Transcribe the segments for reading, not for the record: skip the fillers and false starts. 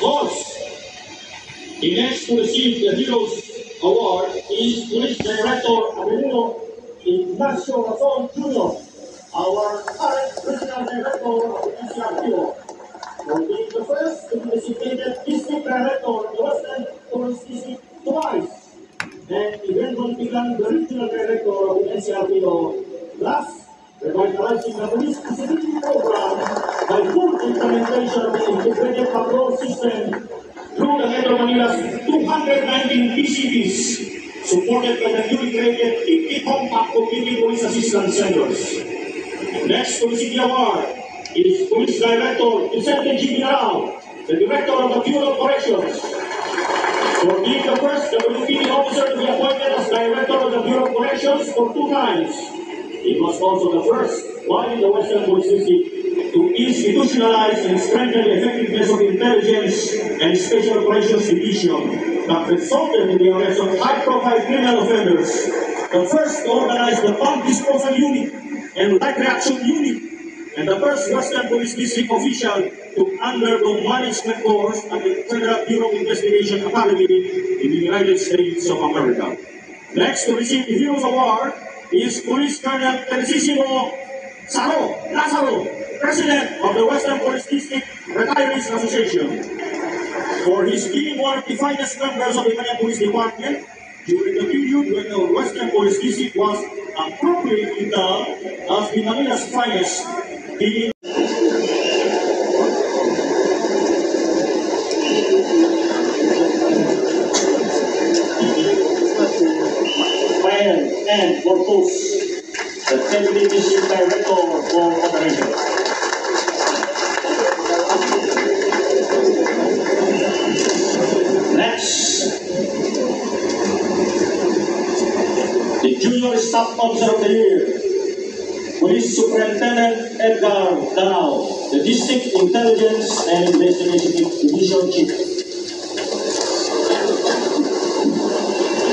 Boss, the next to receive the Heroes Award is Police Director Avelino Ignacio Razon Jr., our current Regional Director of the NCRPO. For being the first to be designated District Director of the Western Police District twice, and eventually become the Regional Director of the NCRPO. Thus, revitalizing the police discipline program by full implementation of the integrated patrol system through the Metro Manila's 219 PCBs, supported by the newly created 50 compact community police assistance centers. Next to receive the award is Police Director Vicente G. Minarao, the Director of the Bureau of Operations. For being the first WPD officer to be appointed as Director of the Bureau of Operations for 2 times. It was also the first one in the Western Police District to institutionalize and strengthen the effectiveness of intelligence and special operations division that resulted in the arrest of high-profile criminal offenders. The first to organize the bomb disposal unit and right reaction unit, and the first Western Police District official to undergo management course at the Federal Bureau of Investigation Academy in the United States of America. Next to receive the Heroes Award is Police Colonel Teresissimo Saro Lazaro, President of the Western Police District Retirees Association, for his being one of the finest members of the Manila Police Department during the period when the Western Police District was appropriately dubbed as the Manila's finest, being and for those the Deputy District Director for Operations. Next, the Junior Staff Officer of the Year, Police Superintendent Edgar Danao, the District Intelligence and Investigation Division Chief.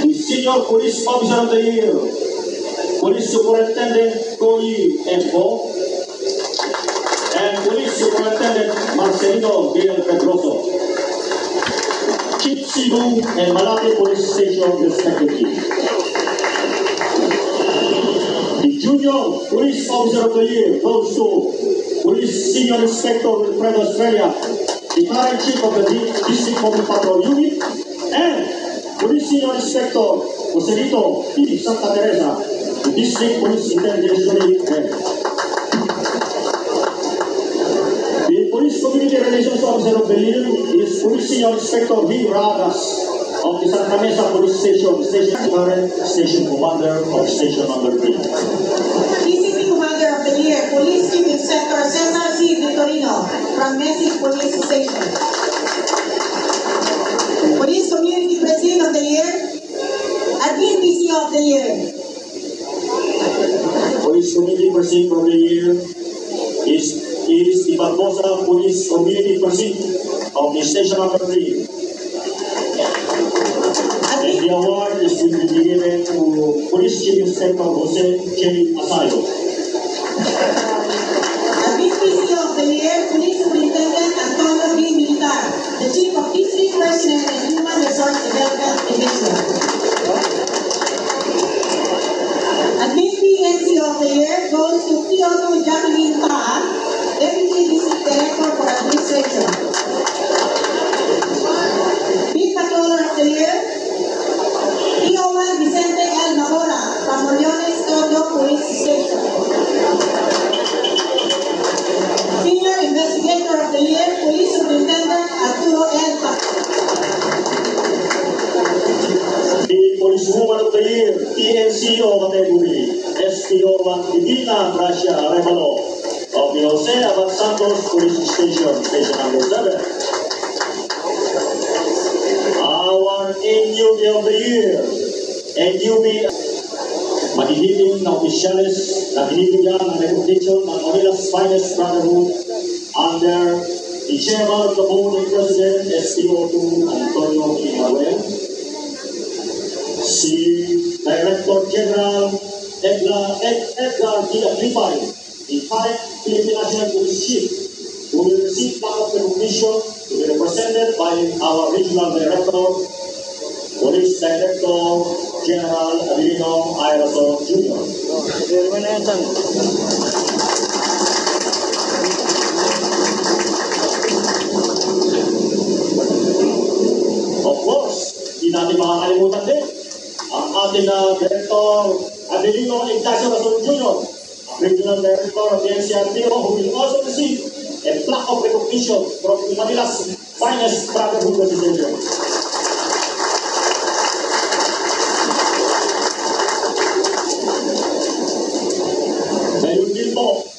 The Senior Police Officer of the Year, Police Superintendent Coy Empo, and Police Superintendent Marcelino Del Pedroso, Chief Cebu and Malate Police Station respectively. The Junior Police Officer of the Year goes to Police Senior Inspector Wilfredo Estrella, the current Chief of the District Mobile Patrol Unit, and Police Senior Inspector Joselito P. Santa Teresa, the District Police Intelligence Unit Head. The Police Community Relations Officer of the Year is Police Senior Inspector V. Ragas of the Santa Mesa Police Station, current Station Commander of Station Number 3. PCP Commander of the Year, Police Chief Inspector Cesar C. Victorino from Mesic Police Station. Police Community President of the Year, Admin PC of the Year. Police Community President of the Year is the Barbosa Police Community President of the Station Number 3. And the award is to be given to Police Chief Inspector Jose J. Asayo. Admin PC of the Year, Police Superintendent Antonio B. Militar, the Chief of District Personnel and Human Resource Development Division. Admin PNC of the Year goes to Theodore Jacqueline Ta, Deputy District Director for Administration. Beat Patroller of the Year, Iowan Vicente L. Navora from Moriones Todo Police Station. Senior Investigator of the Year, Police Superintendent Arturo L. The Policewoman of the Year, PNCO category, SPO1 Divina Gracia Arevalo of the Jose Abad Santos Police Station, Station Number 7. Our NUB of the Year, NUB Magigiting na opisyalis na binibigyan ng recognition ng Manila's finest brotherhood under the Chairman of the Board and President, SPO2 Antonio P. Manuel, si Director General Edgar D. Aglipay, the current Philippine National Police Chief, who will receive part of the recognition to be represented presented by our Regional Director, Police Director General Abilino Airato Jr. Of course, di natin makakalimutan din ang ating Director Abilino Ignacio Rason Jr., Regional Director of the NCRPO, who will also receive a plaque of recognition from Manila's finest brotherhood representative. Ngayon din po,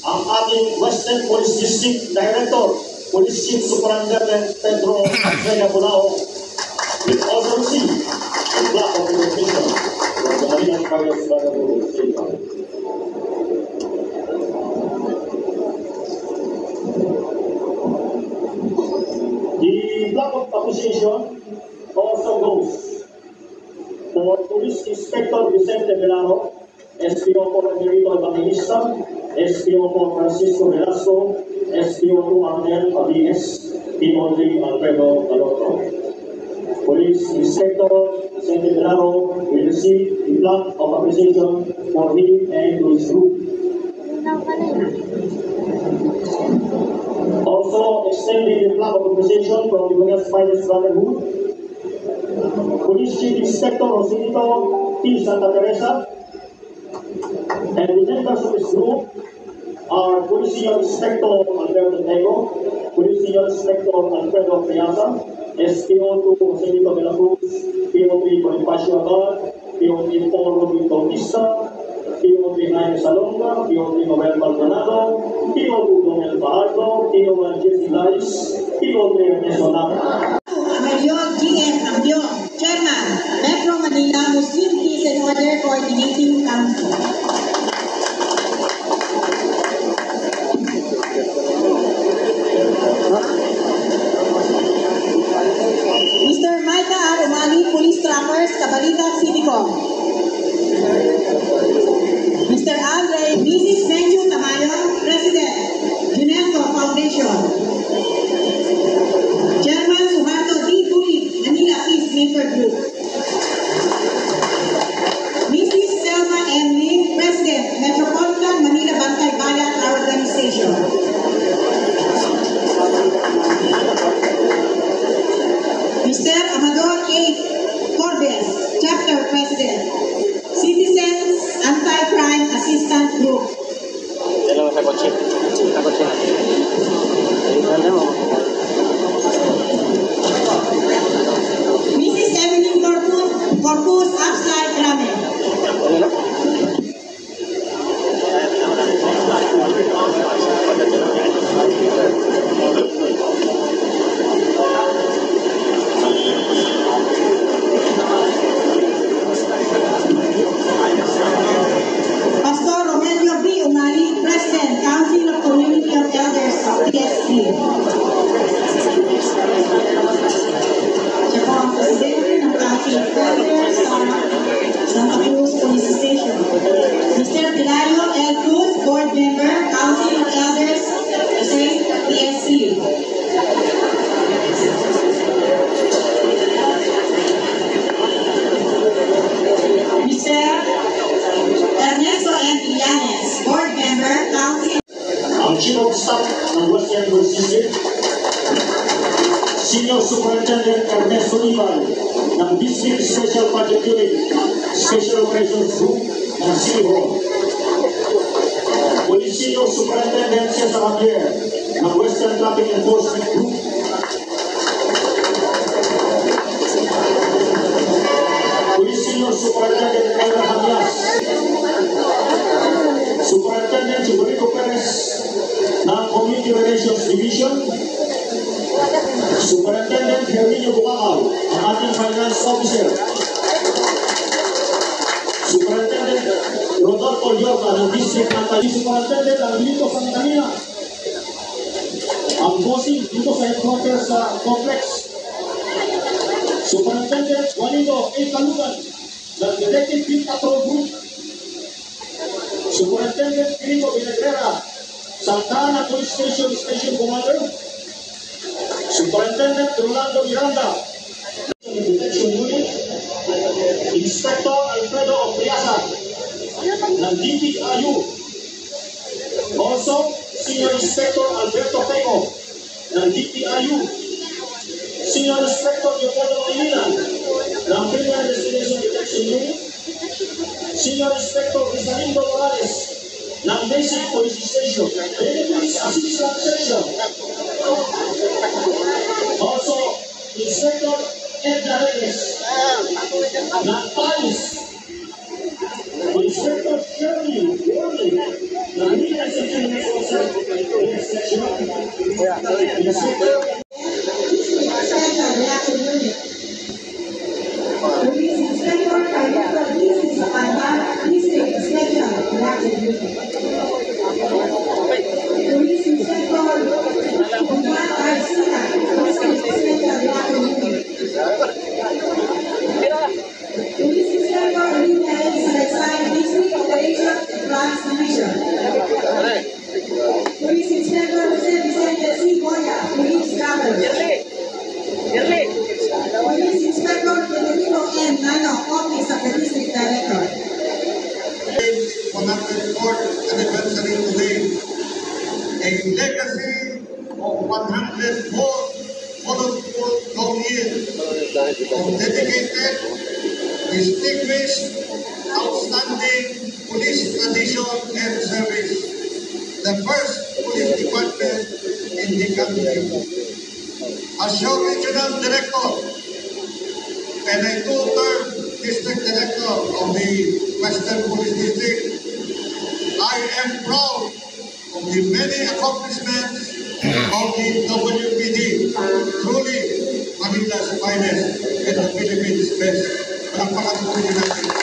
ang ating Western Police District Director, Police Chief Superintendent Pedro Andrea Bulao, will also receive a plaque of recognition from the Manila's finest brotherhood representative. The plaque of appreciation also goes for Police Inspector Vicente Velaro, SPO for Emerito Evangelista, SPO for Francisco Velasco, SPO for Arnel Abines, Timothy Alfredo Alotro. Police Inspector Vicente Velaro will receive the plaque of appreciation for him and to his group. Also extending the plaque of appreciation from the Manila's finest brotherhood, Police Chief Inspector Joselito T. Santa Teresa, and the members of his group are Police Senior Inspector Alberto Tego, Police Senior Inspector Alfredo Friasa, SPO2 Joselito de la Cruz, PO3 Bonifacio Abad, PO3 Paul Rodrigo Bautista, PO3 Jaime Salonga, PO3 Nobel Maldonado, PO2 Donel Bahardo, PO1 Jesse Lais, PO3 Ernesto Napa. Mayor G.M. Ambion, Chairman, Metro Manila Muslim Peace and Order Coordinating Council. Mr. Micah R. Umali, Police Trappers, Cabalita Civico. Mr. Andre, Mrs. Benju Tamayo, President, Junelco Foundation. Chairman Suharto D. Puri, Manila Peace Maker Group. Mrs. Selma M. Lim, President, Metropolitan Manila Bantay Bayan Organization. Mr. Amador A. Cordes, Chapter President, Citizens Anti-Crime Assistance Group. Mrs. Evelyn Corpus Upslide Ramen. Pastor Rogelio B. Umali, President, Council of Community of Elders of PSC. Siya po ang Presidente ng Council of Elders sa Santa Cruz Police Station. Mr. Pilario L. Cruz, Board Member, Council of Elders, PSC. Mr. Ernesto M. Illanes, Board Member, Council. Ang Chief of Staff ng Western Police District, Senior Superintendent Ernesto Ibal ng District Special Project Unit, Special Operations Group ng City Hall. Police Senior Superintendent Cesar Javier ng Western Traffic Enforcement Group. Police Senior Superintendent Elmer Hamias. Superintendent Chiburico Perez ng Community Relations Division. Superintendent Herminio Bukaw, ang ating Finance Officer. Superintendent Rodolfo Yorka ng District Natali. Superintendent Angelito Santanina, ang bossing dito sa headquarters sa complex. Superintendent Juanito A. Calugan ng Detective Team Patrol Group. Superintendent Filipo Villagrera, Santa Ana Police Station Station Commander. Superintendent Rolando Miranda, Detection Unit, Inspector Alfredo Opriasa, ng DPIU. Also, Senior Inspector Alberto Peco, ng DPIU. Senior Inspector Leopoldo Pangilinan, ng Criminal Investigation Detection Unit. Senior Inspector Rizalindo Morales, ng Basic Police Station, Police Assistant Section. Also, Inspector Edna Reyes, ng PALIS. Inspector Shirley Warley, ng Legal Security Section. Inspector Special Reaction Unit. Police Inspector Carlito Luis Alvar, District Special Reaction Unit. Police Inspector Juan Garcia, District Special Reaction Unit. Police Inspector Olivia A. Salaysay, District Operations and Plans Division. Police Inspector Jose Vicente C. Goya, Police Travel. Police Inspector Federico N. Nano, Office of the District Director. 104th anniversary today, a legacy of 104 wonderful long years of dedicated, distinguished, outstanding police tradition and service. The first police department in the country. As your regional director and a two-term district director of the Western Police District, I am proud of the many accomplishments of the WPD. Truly, Manila's finest and the Philippines' best. Palakpakan po natin.